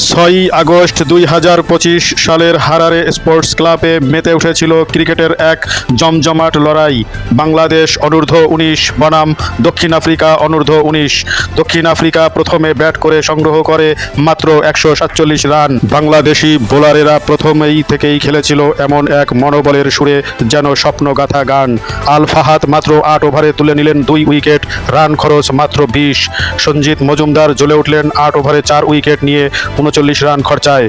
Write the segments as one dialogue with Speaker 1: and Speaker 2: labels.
Speaker 1: 6ই August 2025 সালের Harare sports ক্লাবে মেতে উঠেছিল ক্রিকেটের এক জমজমাট লড়াই। বাংলাদেশ অনূর্ধ্ব-19 বনাম দক্ষিণ আফ্রিকা অনূর্ধ্ব-19। দক্ষিণ আফ্রিকা প্রথমে ব্যাট করে সংগ্রহ করে মাত্র 147 রান। বাংলাদেশি বোলারেরা প্রথমেই থেকেই খেলেছিল এমন এক মনোবলের সুরে যেন স্বপ্নগাথা গান। আল ফাহাদ মাত্র 8 ওভারে তুলে নিলেন 2 উইকেট, রান খরচ মাত্র 20। সঞ্জিত মজুমদার জ্বলে উঠলেন 8 ওভারে 4 উইকেট নিয়ে 39 রান খরচায়।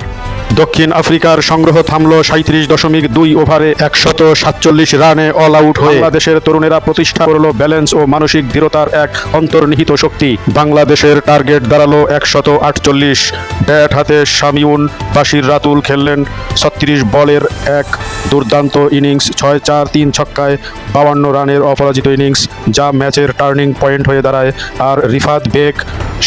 Speaker 1: দক্ষিণ আফ্রিকার সংগ্রহ থামল 37.2 ওভারে 147 রানে অল আউট হয়ে। বাংলাদেশের তরুণেরা প্রতিষ্ঠা করল ব্যালেন্স ও মানসিক দৃঢ়তার এক অন্তর্নিহিত শক্তি। বাংলাদেশের টার্গেট দাঁড়ালো 148। ব্যাট হাতে শামিউন বাশির রাতুল খেললেন 36 বলের এক দুর্দান্ত ইনিংস। 6-4 3 ছক্কায় 52 রানের অপরাজিত ইনিংস, যা ম্যাচের টার্নিং পয়েন্ট হয়ে দাঁড়ায়। আর রিফাত বেগ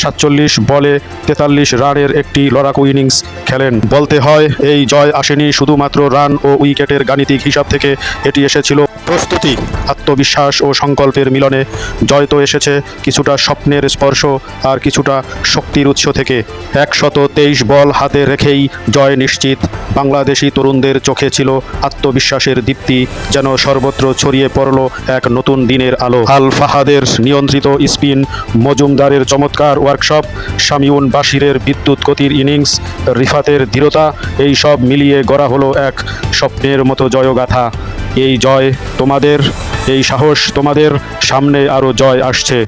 Speaker 1: 47 বলে 43 রানের একটি লড়াকু ইনিংস খেলেন। বলতে হয়, এই জয় আসেনি শুধুমাত্র রান ও উইকেটের গাণিতিক হিসাব থেকে, এটি এসেছিল প্রস্তুতি, আত্মবিশ্বাস ও সংকল্পের মিলনে। জয় তো এসেছে কিছুটা স্বপ্নের স্পর্শ আর কিছুটা শক্তির উৎস থেকে। 123 বল হাতে রেখেই জয় নিশ্চিত। বাংলাদেশি তরুণদের চোখে ছিল আত্মবিশ্বাসের দীপ্তি, যেন সর্বত্র ছড়িয়ে পড়ল এক নতুন দিনের আলো। আল ফাহাদের নিয়ন্ত্রিত স্পিন, মজুমদারের চমৎকার ওয়ার্কশপ, শামিউন বাশিরের বিদ্যুৎ গতির ইনিংস, রিফাতের দৃঢ়তা, এই সব মিলিয়ে গড়া হলো এক স্বপ্নের মতো জয়গাথা। এই জয় তোমাদের, এই সাহস তোমাদের, সামনে আরও জয় আসছে।